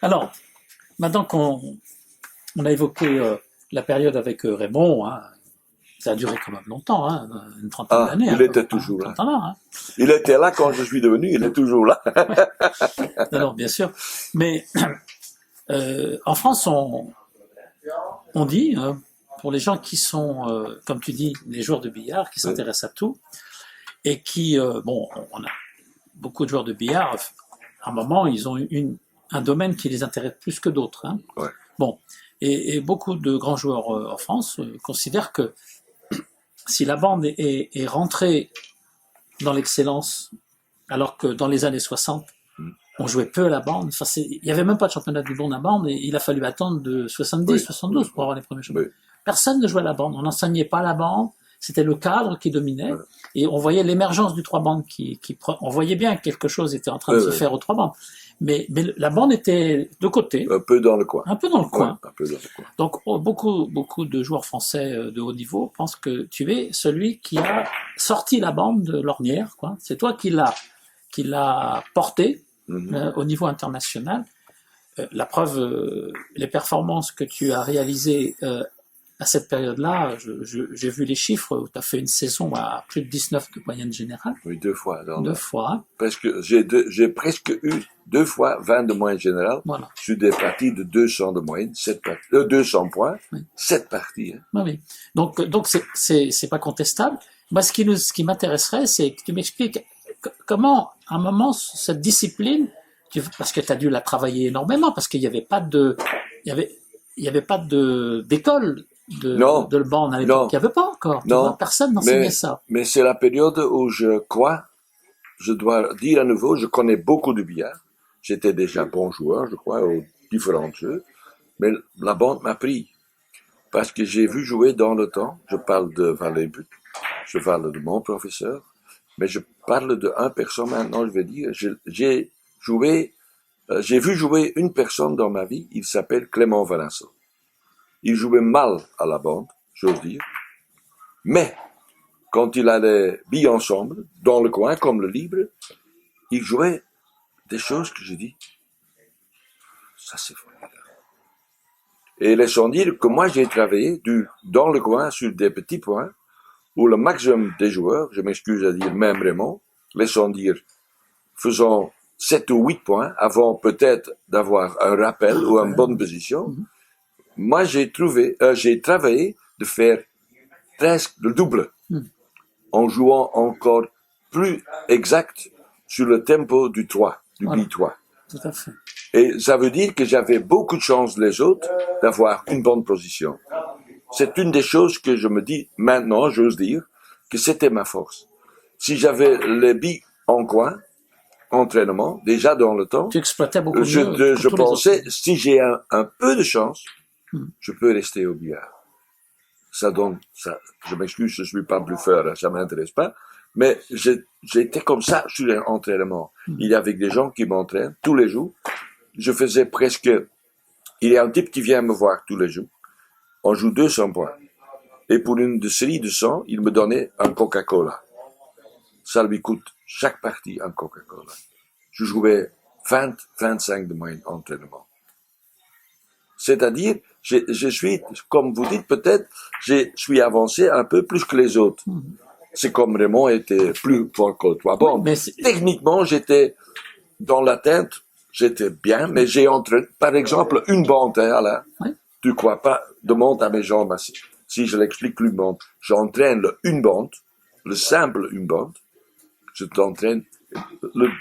Alors, maintenant qu'on a évoqué la période avec Raymond, hein, ça a duré quand même longtemps, hein, une trentaine d'années. Il était toujours là. Hein. Il était là quand je suis devenu, il est toujours là. Alors, bien sûr. Mais en France, on dit, pour les gens qui sont, comme tu dis, les joueurs de billard, qui s'intéressent à tout, et qui, on a beaucoup de joueurs de billard, à un moment, ils ont un domaine qui les intéresse plus que d'autres. Hein. Ouais. Bon, et beaucoup de grands joueurs en France considèrent que si la bande est rentrée dans l'excellence, alors que dans les années 60, on jouait peu à la bande, enfin, il n'y avait même pas de championnat du monde à bande, et il a fallu attendre de 70, 72 pour avoir les premiers championnats. Personne ne jouait à la bande, on n'enseignait pas la bande, c'était le cadre qui dominait, et on voyait l'émergence du trois bandes on voyait bien que quelque chose était en train de se faire aux trois bandes. Mais la bande était de côté. Un peu dans le coin. Un peu dans le coin. Un peu dans le coin. Donc, beaucoup de joueurs français de haut niveau pensent que tu es celui qui a sorti la bande de l'ornière, quoi. C'est toi qui l'a porté au niveau international. La preuve, les performances que tu as réalisées à cette période-là, j'ai vu les chiffres où tu as fait une saison à plus de 19 de moyenne générale. Oui, 2 fois. Deux fois. J'ai presque eu 2 fois 20 de moyenne générale. Voilà. Sur des parties de 200 de moyenne, 200 points, 7 parties. Hein. Oui. Donc c'est pas contestable. Moi, ce qui m'intéresserait, c'est que tu m'expliques comment, à un moment, cette discipline, parce que tu as dû la travailler énormément, parce qu'il n'y avait pas d'école de le bande à l'époque. Il n'y avait pas encore. Personne n'enseignait ça. Mais c'est la période où je dois dire à nouveau, je connais beaucoup de billard. J'étais déjà bon joueur, je crois, aux différents jeux. Mais la bande m'a pris. Parce que j'ai vu jouer dans le temps, je parle de Valet-But, je parle de mon professeur, mais je parle de une personne maintenant, je vais dire, j'ai vu jouer une personne dans ma vie, il s'appelle Clément Valençon. Il jouait mal à la bande, j'ose dire, mais quand il allait billes ensemble, dans le coin, comme le libre, il jouait des choses que je dis, ça c'est formidable. Et laissons dire que moi j'ai travaillé dans le coin sur des petits points, où le maximum des joueurs, je m'excuse à dire même Raymond, laissons dire, faisons 7 ou 8 points avant peut-être d'avoir un rappel ou une bonne position. Moi j'ai travaillé de faire presque le double, en jouant encore plus exact sur le tempo du 3, du bi-3. Tout à fait. Et ça veut dire que j'avais beaucoup de chance les autres d'avoir une bonne position. C'est une des choses que je me dis maintenant, j'ose dire, que c'était ma force. Si j'avais les billes en coin, entraînement, déjà dans le temps, tu exploitais beaucoup je pensais, si j'ai un peu de chance, je peux rester au billard. Ça donne, je m'excuse, je suis pas bluffeur, ça m'intéresse pas, mais j'étais comme ça sur l'entraînement. Il y avait des gens qui m'entraînent tous les jours. Je faisais presque, il y a un type qui vient me voir tous les jours. On joue 200 points. Et pour une série de 100, il me donnait un Coca-Cola. Ça lui coûte chaque partie un Coca-Cola. Je jouais 25 de moyenne entraînement. C'est-à-dire, je suis, comme vous dites peut-être, je suis avancé un peu plus que les autres. C'est comme Raymond était plus fort que toi. Bon, techniquement, j'étais dans l'atteinte, j'étais bien, mais j'ai entraîné, par exemple, une bande, hein, Alain. Tu crois pas, demande à mes jambes, si je l'explique une bande. J'entraîne une bande, le simple une bande. Je t'entraîne.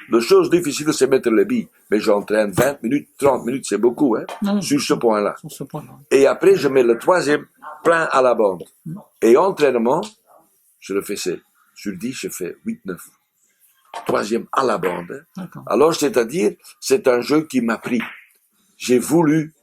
La chose difficile, c'est mettre les billes. Mais j'entraîne 20 minutes, 30 minutes, c'est beaucoup, hein, sur ce point-là. Et après, je mets le troisième plein à la bande. Et entraînement, je le fais, sur 10, je fais 8, 9. Troisième à la bande. Hein. Alors, c'est-à-dire, c'est un jeu qui m'a pris. J'ai voulu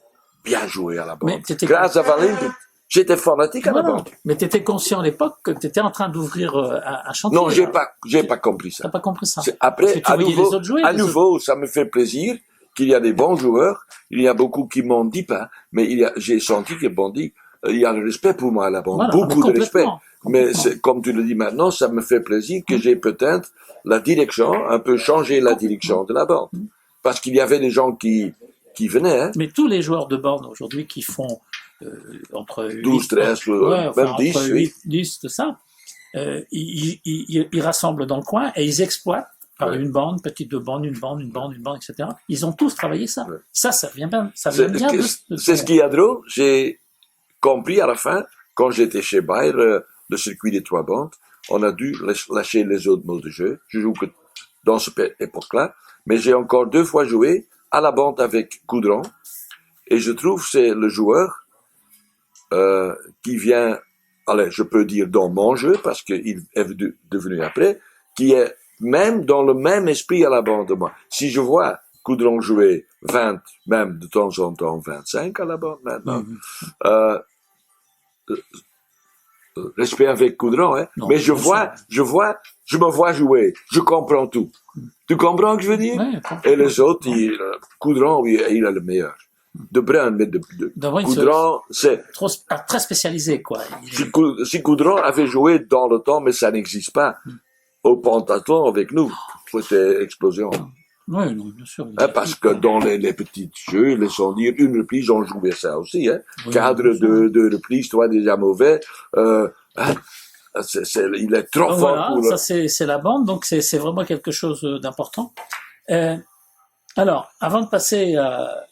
bien jouer à la bande. Grâce à Valentin, j'étais fanatique à la bande. Mais tu étais conscient à l'époque que tu étais en train d'ouvrir un chantier. Non, j'ai pas compris ça. T'as pas compris ça. Après, à nouveau, ça me fait plaisir qu'il y a des bons joueurs. Il y a beaucoup qui m'en disent pas, mais j'ai senti que Bondy, il y a le respect pour moi à la bande. Beaucoup de respect. Mais comme tu le dis maintenant, ça me fait plaisir que j'ai peut-être la direction, un peu changé la direction de la bande. Parce qu'il y avait des gens qui qui venaient, hein. Mais tous les joueurs de borne aujourd'hui qui font entre 12, 13, même 10, entre oui. 8, 10, tout ça, ils rassemblent dans le coin et ils exploitent par Ouais. une bande, petite de bande, une bande, etc. Ils ont tous travaillé ça. Ouais. Ça vient bien, ça vient bien C'est ce qui est drôle. J'ai compris à la fin, quand j'étais chez Bayer, le circuit des 3 bandes, on a dû lâcher les autres modes de jeu. Je joue que dans cette époque-là, mais j'ai encore 2 fois joué à la bande avec Coudron, et je trouve que c'est le joueur qui vient, allez, je peux dire dans mon jeu, parce qu'il est devenu après, qui est même dans le même esprit à la bande de moi. Si je vois Coudron jouer 20, même de temps en temps 25 à la bande maintenant, respect avec Coudron, hein, Non, mais je bien me vois jouer, je comprends tout. Tu comprends ce que je veux dire? Ouais, Et les autres, Coudron, oui, il est le meilleur. De Brun, mais de Coudron, c'est... Très spécialisé, quoi. Si Coudron avait joué dans le temps, mais ça n'existe pas, au pentathlon avec nous, c'était explosion. Oui, non, bien sûr. Hein, parce que dans les petits jeux, laissons dire, une reprise, on jouait ça aussi. Hein. Oui, Cadre de reprise, toi déjà mauvais. Hein, il est trop fort voilà, pour... ça c'est la bande, donc c'est vraiment quelque chose d'important. Alors, avant de passer à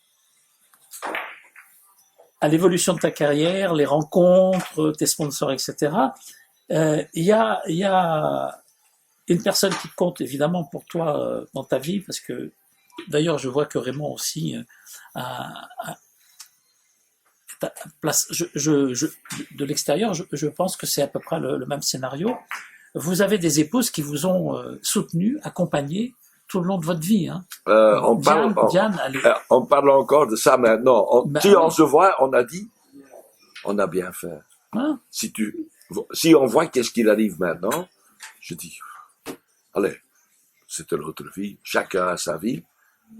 l'évolution de ta carrière, les rencontres, tes sponsors, etc., il y a une personne qui compte évidemment pour toi dans ta vie, parce que d'ailleurs je vois que Raymond aussi place, de l'extérieur, je pense que c'est à peu près le même scénario. Vous avez des épouses qui vous ont soutenu, accompagné tout le long de votre vie. Hein. on parle encore de ça maintenant. Si on se voit, on a dit, on a bien fait. Hein? Si on voit qu'est-ce qu'il arrive maintenant, je dis, allez, c'était l'autre vie, chacun a sa vie,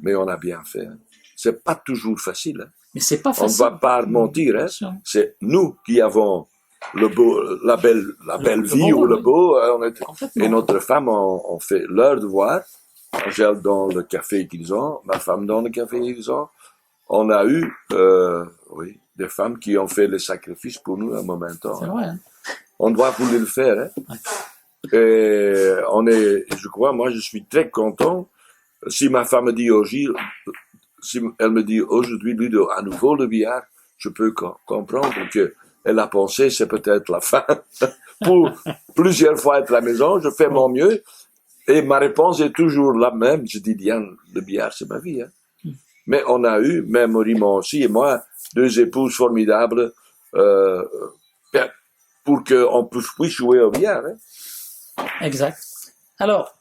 mais on a bien fait. C'est pas toujours facile. Hein. Mais c'est pas facile. On ne va pas mentir, hein. C'est nous qui avons la belle vie ou le beau, et notre femme, on fait leur devoir. Angèle dans le café qu'ils ont, ma femme dans le café qu'ils ont. On a eu, des femmes qui ont fait les sacrifices pour nous à un moment temps. C'est vrai. Hein. On doit vouloir le faire, hein. Ouais. Et je crois, moi, je suis très content. Si ma femme me dit si elle me dit aujourd'hui, Ludo, à nouveau le billard, je peux comprendre qu'elle a pensé, c'est peut-être la fin. Pour plusieurs fois être à la maison, je fais mon mieux. Et ma réponse est toujours la même. Je dis, Diane, le billard, c'est ma vie. Hein. Mais on a eu, même Raymond aussi et moi, 2 épouses formidables pour qu'on puisse jouer au billard. Hein. Exact. Alors,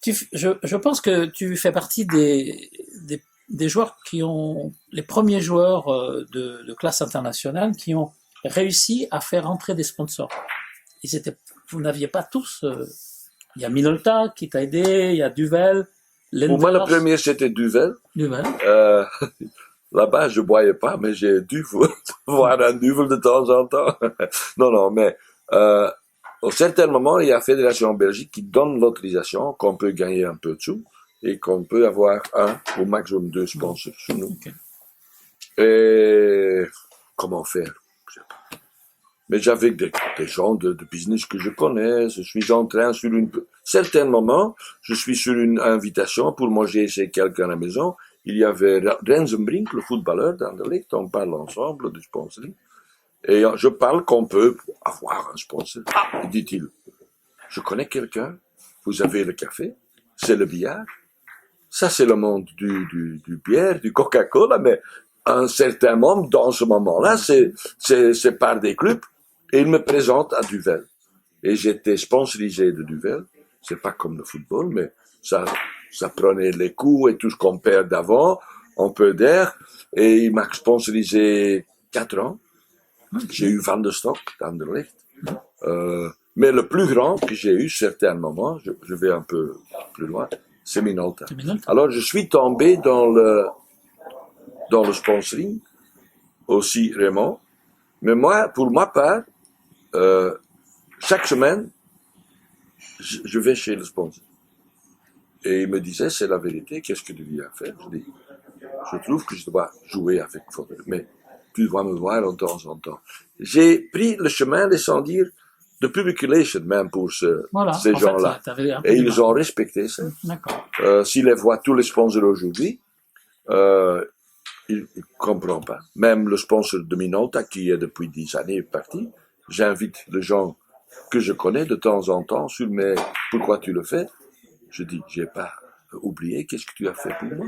je pense que tu fais partie des joueurs qui ont, les premiers joueurs de classe internationale qui ont réussi à faire entrer des sponsors. Vous n'aviez pas tous... il y a Minolta qui t'a aidé, il y a Duvel, Lenders. Pour moi, le premier, c'était Duvel. Là-bas, je boyais pas, mais j'ai dû voir un Duvel de temps en temps. Non, mais au certain moment, il y a la Fédération en Belgique qui donne l'autorisation qu'on peut gagner un peu de sous et qu'on peut avoir 1 ou maximum 2 sponsors sur nous. Okay. Et comment faire? Je sais pas. Mais j'avais des gens de business que je connais. Je suis en train sur certain moment, je suis sur une invitation pour manger chez quelqu'un à la maison. Il y avait Rensenbrink, le footballeur d'Anderlecht. On parle ensemble du sponsoring. Et je parle qu'on peut avoir un sponsor. Dit-il, je connais quelqu'un. Vous avez le café. C'est le billard. Ça, c'est le monde du bière, du Coca-Cola. Mais un certain moment, dans ce moment-là, c'est par des clubs. Et il me présente à Duvel. Et j'étais sponsorisé de Duvel. C'est pas comme le football, mais ça prenait les coups et tout ce qu'on perd d'avant, un peu d'air. Et il m'a sponsorisé 4 ans. J'ai eu Van der Stok, d'Anderlecht. Mais le plus grand que j'ai eu, certains moments, je vais un peu plus loin, c'est Minolta. Alors, je suis tombé dans le sponsoring, aussi Raymond. Mais moi, pour ma part, chaque semaine, je vais chez le sponsor. Et il me disait, c'est la vérité, qu'est-ce que tu viens faire? Je dis, je trouve que je dois jouer avec Faudel, mais tu dois me voir de temps en temps. J'ai pris le chemin, laissant dire, de publication même pour Voilà, ces en gens-là. fait, t'avais un peu Et du ils mal. ont respecté ça. D'accord. S'ils les voient tous les sponsors aujourd'hui, ils ne comprennent pas. Même le sponsor de Minolta, qui est depuis 10 années parti, j'invite les gens que je connais de temps en temps sur mes pourquoi tu le fais. Je dis, j'ai pas oublié qu'est-ce que tu as fait pour moi.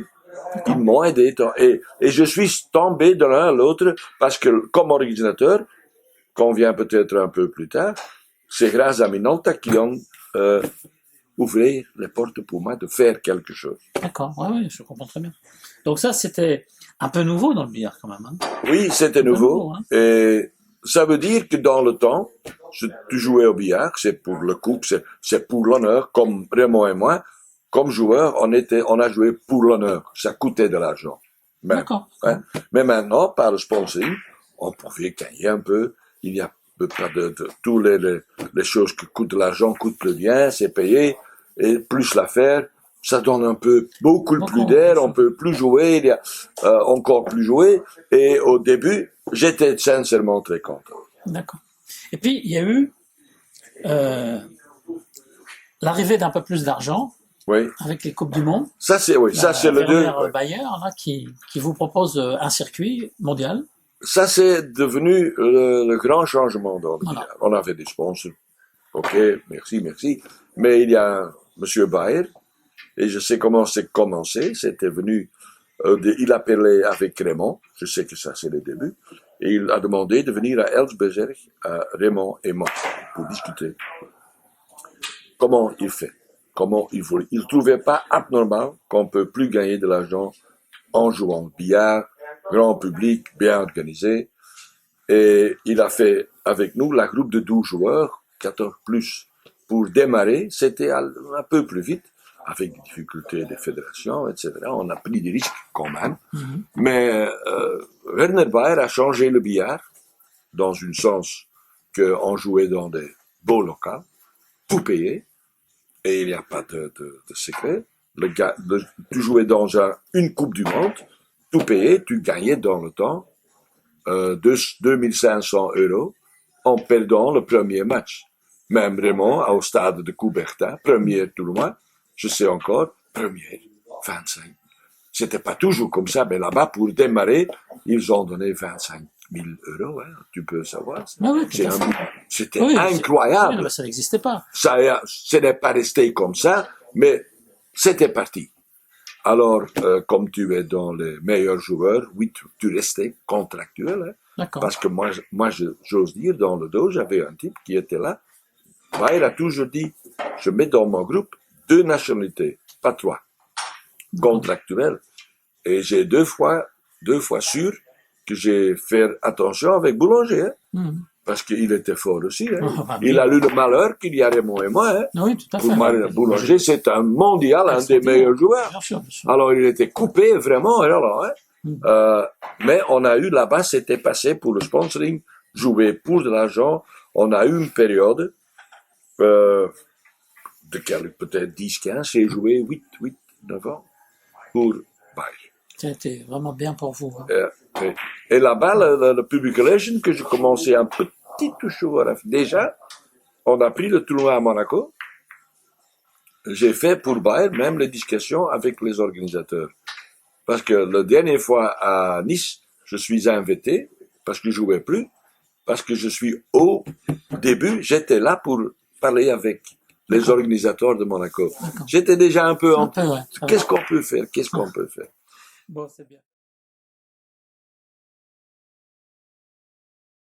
Ils m'ont aidé. Et je suis tombé de l'un à l'autre parce que, comme organisateur, qu'on vient peut-être un peu plus tard, c'est grâce à Minolta qui ont ouvert les portes pour moi de faire quelque chose. D'accord, oui, je comprends très bien. Donc ça, c'était un peu nouveau dans le billard quand même. Hein. Oui, c'était nouveau. Hein. Et ça veut dire que dans le temps, tu jouais au billard, c'est pour le couple, c'est pour l'honneur, comme Raymond et moi. Comme joueur, on a joué pour l'honneur. Ça coûtait de l'argent. D'accord. Hein. Mais maintenant, par le sponsoring, on pouvait gagner un peu. Il y a pas de tous les choses qui coûtent de l'argent coûtent le bien, c'est payé. Et plus l'affaire, ça donne un peu beaucoup plus d'air, on peut plus jouer, il y a encore plus jouer. Et au début, j'étais sincèrement très content. D'accord. Et puis, il y a eu l'arrivée d'un peu plus d'argent Oui. avec les Coupes du Monde. Ça, c'est, oui, ça, c'est le deux. Bayer, là, qui vous propose un circuit mondial. Ça, c'est devenu le grand changement dans le billard. On avait des sponsors. OK, merci. Mais il y a Monsieur Bayer, et je sais comment c'est commencé. C'était venu, il a parlé avec Raymond. Je sais que ça, c'est le début. Et il a demandé de venir à Elsbezerg, à Raymond et moi, pour discuter. Comment il fait? Comment il voulait? Il trouvait pas abnormal qu'on peut plus gagner de l'argent en jouant billard, grand public, bien organisé. Et il a fait avec nous la groupe de 12 joueurs, 14 plus. Pour démarrer, c'était un peu plus vite, avec des difficultés des fédérations, etc. On a pris des risques quand même. Mm-hmm. Mais Werner Bayer a changé le billard, dans un sens qu'on jouait dans des beaux locaux, tout payé, et il n'y a pas de secret. Tu jouais dans une Coupe du Monde, tout payé, tu gagnais dans le temps 2500 € en perdant le premier match. Même Raymond, au stade de Coubertin, premier tournoi, je sais encore, premier, 25. C'était pas toujours comme ça, mais là-bas, pour démarrer, ils ont donné 25 000 €, hein, tu peux savoir. Ah oui, c'était incroyable. Oui, ça n'existait pas. Ça n'est pas resté comme ça, mais c'était parti. Alors, comme tu es dans les meilleurs joueurs, oui, tu restais contractuel. Hein, d'accord. Parce que moi, j'ose dire, dans le dos, j'avais un type qui était là. Bayer a toujours dit, je mets dans mon groupe 2 nationalités, pas 3, contractuelles. Et j'ai deux fois sûr que j'ai fait attention avec Boulanger, hein, parce qu'il était fort aussi. Hein. Il a eu le malheur qu'il y a Raymond et moi. Hein. Oui, tout à fait. Pour Boulanger, c'est un mondial, un des meilleurs joueurs. Bien sûr. Alors, il était coupé vraiment. Alors, hein. Mais on a eu là-bas, c'était passé pour le sponsoring, jouer pour de l'argent. On a eu une période de peut-être 10-15, j'ai joué 8, 9 ans pour Bayer. C'était vraiment bien pour vous. Hein. Et là-bas, le Public Relation, que je commençais un petit toujours. Déjà, on a pris le tournoi à Monaco. J'ai fait pour Bayer même les discussions avec les organisateurs. Parce que la dernière fois à Nice, je suis invité, parce que je jouais plus, parce que je suis au début, j'étais là pour parler avec les organisateurs de Monaco. J'étais déjà un peu en... Qu'est-ce qu'on peut faire? Bon, c'est bien.